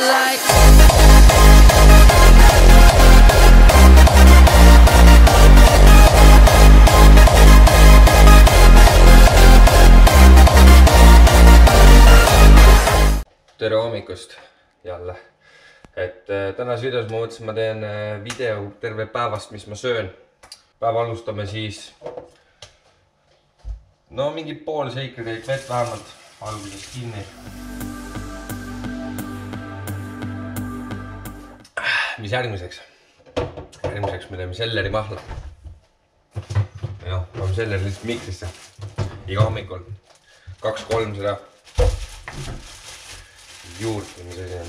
like. Tere hommikust jälle. Tänases videos ma mõtlesin, ma teen video terve päevast, mis ma söön. Päeva alustame siis mingi pool seikreid vett vähemalt alguses kinni. Mis järgmiseks? Järgmiseks me teeme sellerimahla. Paneme selleri lihtsalt mikrisse. Iga hommikul 2-3 seda juurde, mis asi on.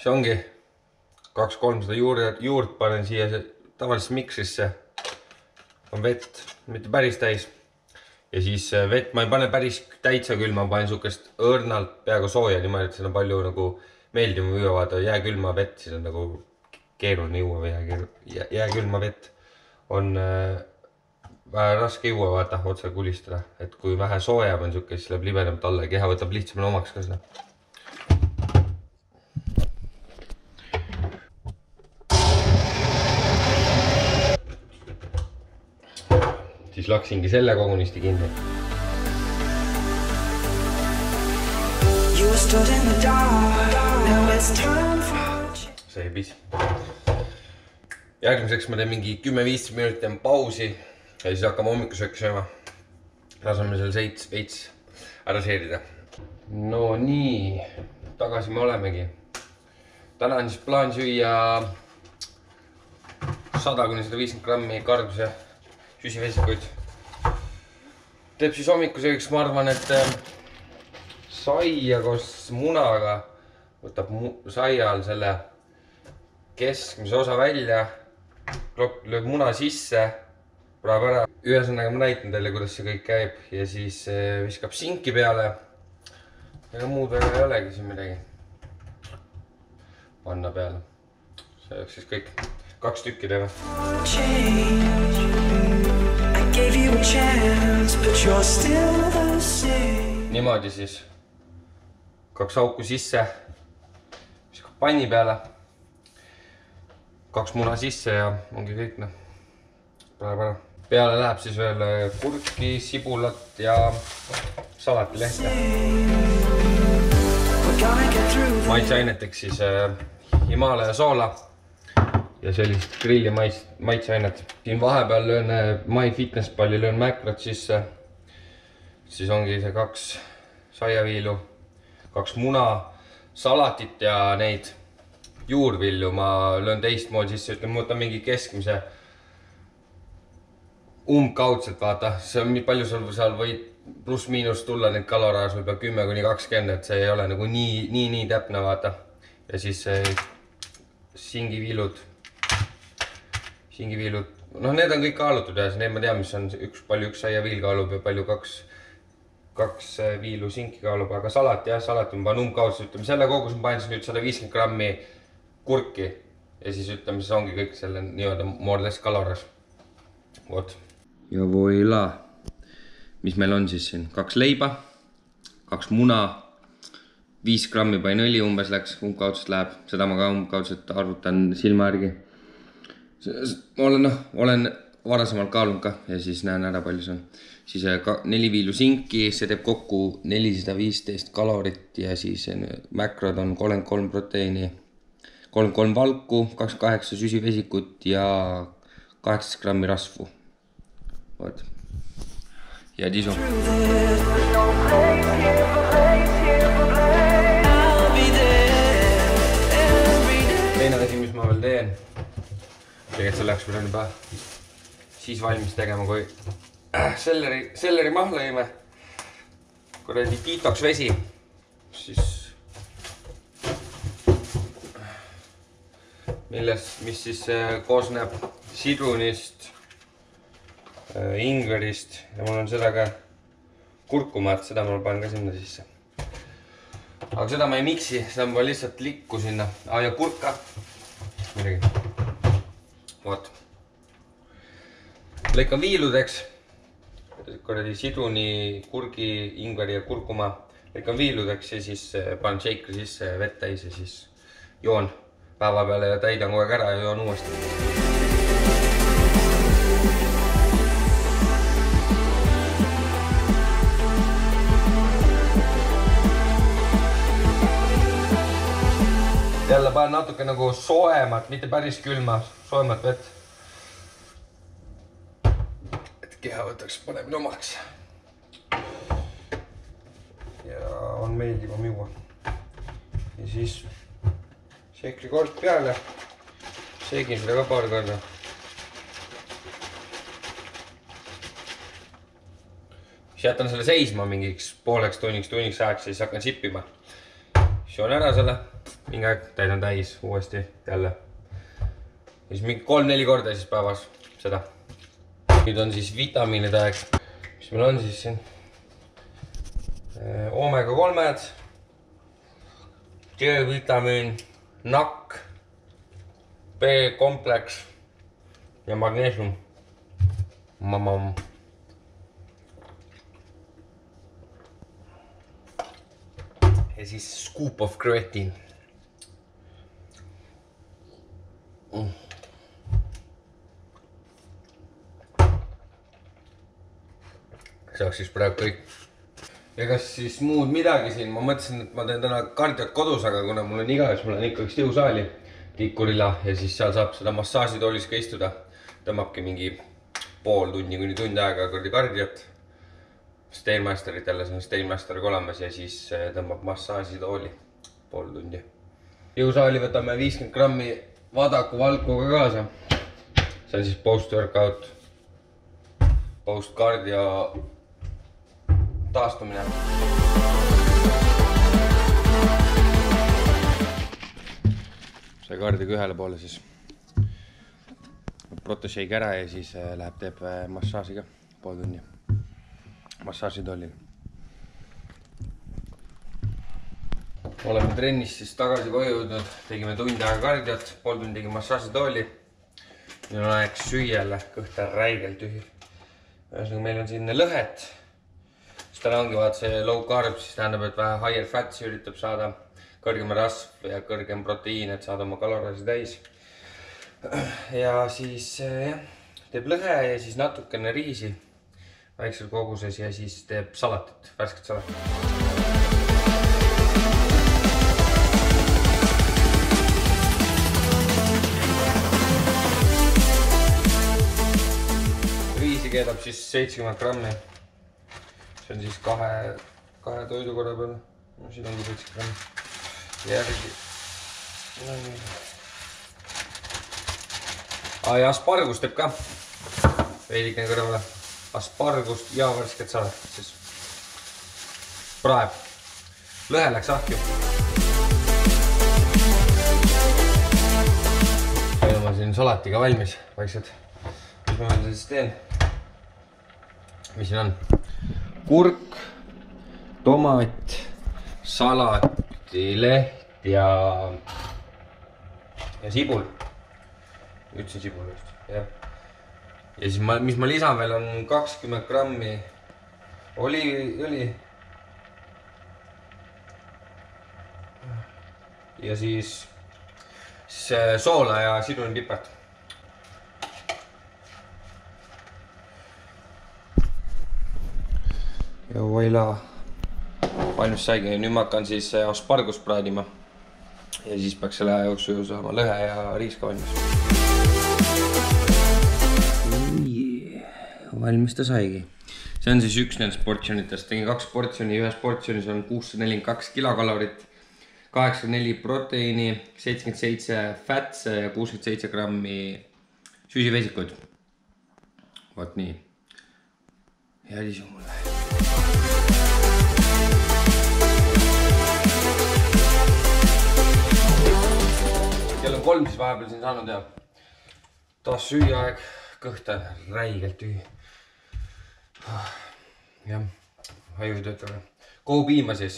See ongi 2-3 seda juurt panen siia tavalisesse miksisse. On vett, mitte päris täis. Ja siis vett ma ei pane päris täitsa külma, ma panen sukest õrnalt peaaegu sooja niimoodi, et see on palju nagu meeldivam juua, vaata jääkülma vett, siis on nagu keeruline juua või jääkülma vett on vähe raske juua, vaata, otse kulistada, et kui vähe sooja on suke, siis läheb libedamalt alla ja keha võtab lihtsamini omaks ka seda. Siis laksingi selle kogunisti kinni. See ei pis. Järgmiseks ma teen mingi 10-15 minutit pausi ja siis hakkame hommikusööki sööma. Laseme seal veits ära seerida. No nii, tagasi me olemegi. Täna on siis plaan süüa 100-150 grammi karbuse süsivesikuid. Teeb siis hommikusöögiks, ma arvan, et saia koos munaga võtab saia all selle keskmise osa välja, lööb muna sisse, praegu ära. Ühesõnaga ma näitan teile, kuidas see kõik käib ja siis viskab sinki peale. Ega muud väga ei olegi siin midagi panna peale. See oleks siis kõik. 2 tükki teeme. Niimoodi siis 2 auku sisse, viskab panni peale, 2 muna sisse ja ongi kõik. Peale läheb siis veel kurki, sibulat ja salatilehte. Maitseaineteks siis Himalaia soola ja sellist grilli maitseainet. Siin vahepeal löön MyFitnessPalli, löön Macrot sisse. Siis ongi see 2 saiaviilu, 2 muna, salatit ja neid juurvilju ma löön teistmoodi sisse. Ütleme, ma võtan mingi keskmise umbkaudselt, vaata. See on nii palju seal võid pluss-miinus tulla neid kaloraaž võib-olla 10-20, et see ei ole nagu nii täpne, vaata. Ja siis singiviilud, need on kõik kaalutud ja need ma tean, mis on palju üks saiaviil kaalub ja palju 2 viilu sinki kaalub, aga salat ma panen umbkaudselt, ütleme selle kogus ma panen siis nüüd 150 grammi kurki ja siis ütleme, see ongi kõik selle nii-öelda more-less kaloraaž. Vot. Ja voila, mis meil on siis siin? 2 leiba, 2 muna, 5 grammi panin õli umbes läks, umbkaudselt läheb, seda ma ka umbkaudselt arvutan silma järgi. Olen varasemalt kaalunud ka ja siis näen ära palju see on. Siis 4 viilu sinki, see teeb kokku 415 kalorit ja siis Macrod on 33 proteiini, 33 valku, 28 süsivesikut ja 18 grammi rasvu. Võt. Ja tisu. Teine asi, mis ma veel teen, tegelikult see läks veel juba siis valmis tegema, kui selleri mahla jõime, kuradi detox vesi, siis mis siis koosneb sidrunist, ingverist ja mul on seda ka kurkumat, seda ma panen ka sinna sisse. aga seda ma ei miksi, seda ma lihtsalt likku sinna. Ja kurk ka. Midagi. Vaat. Lõikan viiludeks. Korradi sidruni, kurgi, ingveri ja kurkuma. Lõikan viiludeks ja siis panen shaker sisse vett täis ja siis joon päeva peale ja täidan kogu aeg ära ja joon uuesti. Jälle panen natuke nagu sooemat, mitte päris külma, sooemat vett. Et keha võtaks paremini omaks. Ja on meeldivam juua. Ja siis shaker'i kork peale. Seegin seda ka paar korda. Siis jätan selle seisma mingiks pooleks tunniks ajaks ja siis hakkan sippima. Joon ära selle. Mingi aeg täidan täis uuesti jälle. Ja siis mingi 3-4 korda siis päevas seda. Nüüd on siis vitamiinide aeg. Mis meil on siis siin? Omega 3-d, D-vitamiin, nakk, B-kompleks ja magneesium. Mamam. Ja siis scoop of creatine. See oleks siis praegu kõik. Ja kas siis muud midagi siin? Ma mõtlesin, et ma teen täna kardiot kodus, aga kuna mul on igaves, mul on ikka üks jõusaali Tikurila ja siis seal saab seda massaažitoolis ka istuda. Tõmbabki mingi pool tunni kuni tund aega kardiot. Stairmasterit jälle, see on Stairmasteriga olemas ja siis tõmbab massaažitooli pool tundi. Jõusaali võtame 50 grammi Vadaku valkuga kaasa. See on siis post-workout, post-cardio taastumine. See kardiga ühele poole siis proteshake ära ja siis läheb teeb massaaži ka pool tunni. Massaažitoolil. Oleme trennist siis tagasi koju jõudnud, tegime tund aega kardiot, pool tundi tegime massaažitooli. Nüüd on aeg süüjale, kõht on räigelt tühi. Ühesõnaga meil on siin lõhet. Siis tal ongi vaat see low carb, siis tähendab, et vähe higher fatsi üritab saada kõrgem rasv ja kõrgem proteiin, et saada oma kalorisi täis. Ja siis teeb lõhe ja siis natukene riisi väiksel koguses ja siis teeb salatit, värsket salatit. Keedab siis 70 grammi. See on siis kahe toidukorra peale. Siin ongi 70 grammi. Järgi. Ja aspargust teeb ka. Veidikene kõrvale. Aspargust ja värsket salatit siis. Praeb. Lõhe läks ahju. Nüüd ma siin salatiga valmis vaikselt. Mis ma veel siis teen? Mis siin on? Kurk, tomat, salatileht ja sibul. Ütlesin sibul just. Ja siis mis ma lisan veel on 20 grammi oliiviõli. Ja siis soola ja sidrunipipart. Ja voila, valmis saigi. Nüüd ma hakkan siis aspargust praadima. Ja siis peaks selle aja jooksul saama lõhe ja riis ka valmis. Valmis ta saigi. See on siis üks nendest portsionitest. Tegin 2 portsjoni. Ühes portsjonis on 642 kilokalorit, 84 proteiini, 77 fatse ja 67 grammi süsiveesikuid. Vaat nii. Ja lisu mulle. Kell on 3 siis vahepeal siin saanud ja taas süüa aeg, kõht on räigelt tühi. Jah, haju ei tööta. Kogu piima siis.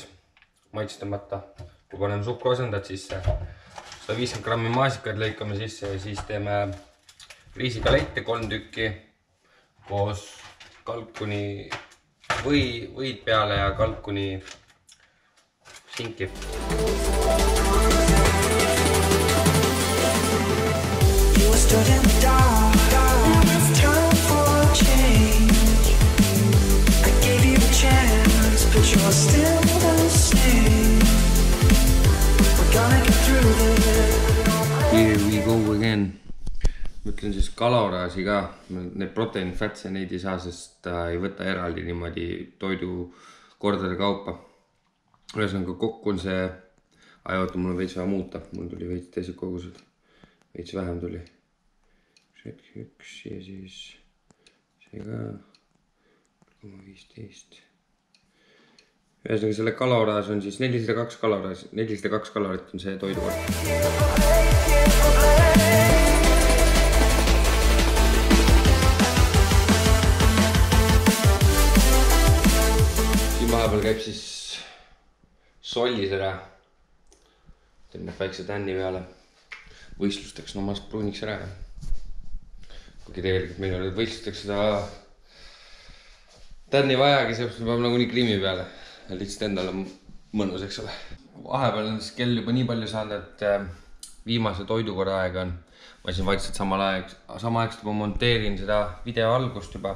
maitstamata. Kui paneme suhkruasendajad sisse, 150 grammi maasikaid lõikame sisse ja siis teeme riisigalette 3 tükki koos kalkuni võid peale ja kalkuni sinki. Here we go again. Mõtlen siis kaloraaži ka, need protein fatse neid ei saa, sest ta ei võta eraldi niimoodi toidu kordade kaupa. Ühesõnaga kokku on see, oota, mul on veits vaja muuta, mul tuli veits teised kogused, veits vähem tuli. Üks ja siis see ka 0,15. Ühesõnaga selle kaloraaž on siis 402 kalorit on see toidukord. Vahepeal käib siis sollis ära. Teeme väikse tänni peale. Võistlusteks nomast pruuniks ära. Kuigi tegelikult meil olid võistlusteks seda tänni vajagi, seepärast me peame nagunii krimi peale. Lihtsalt endale mõnus, eks ole. Vahepeal on siis kell juba nii palju saanud, et viimase toidukorra aeg on. Ma siin vaikselt samaaegselt ma monteerin seda video algust juba.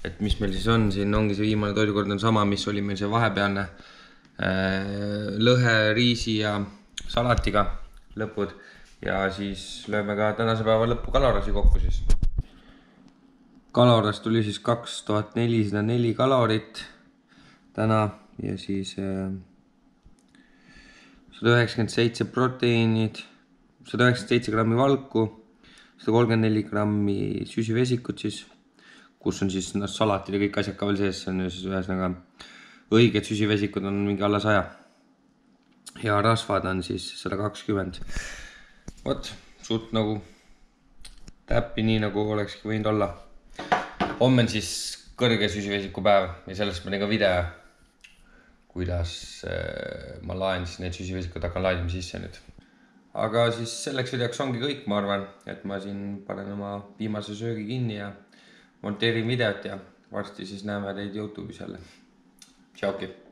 Et mis meil siis on, siin ongi see viimane toidukord on sama, mis oli meil see vahepealne lõhe, riisi ja salatiga lõpud ja siis lööme ka tänase päeva lõppu kaloraaži kokku siis. Kaloraaž tuli siis 2404 kalorit täna ja siis 197 proteiinid, 197 grammi valku, 134 grammi süsivesikut siis, kus on siis salatid ja kõik asjad ka veel sees, see on siis ühesõnaga õiged süsivesikud on mingi alla 100 ja rasvad on siis 120. Vot, suht nagu täppi nii nagu olekski võinud olla. Homme on siis kõrge süsivesiku päev ja sellest ma teen ka video, kuidas ma laen siis need süsivesikud, hakkan laadima sisse nüüd. Aga siis selleks videoks ongi kõik, ma arvan, et ma siin panen oma viimase söögi kinni ja monteerin videot ja varsti siis näeme teid YouTube'is jälle. Tšauki!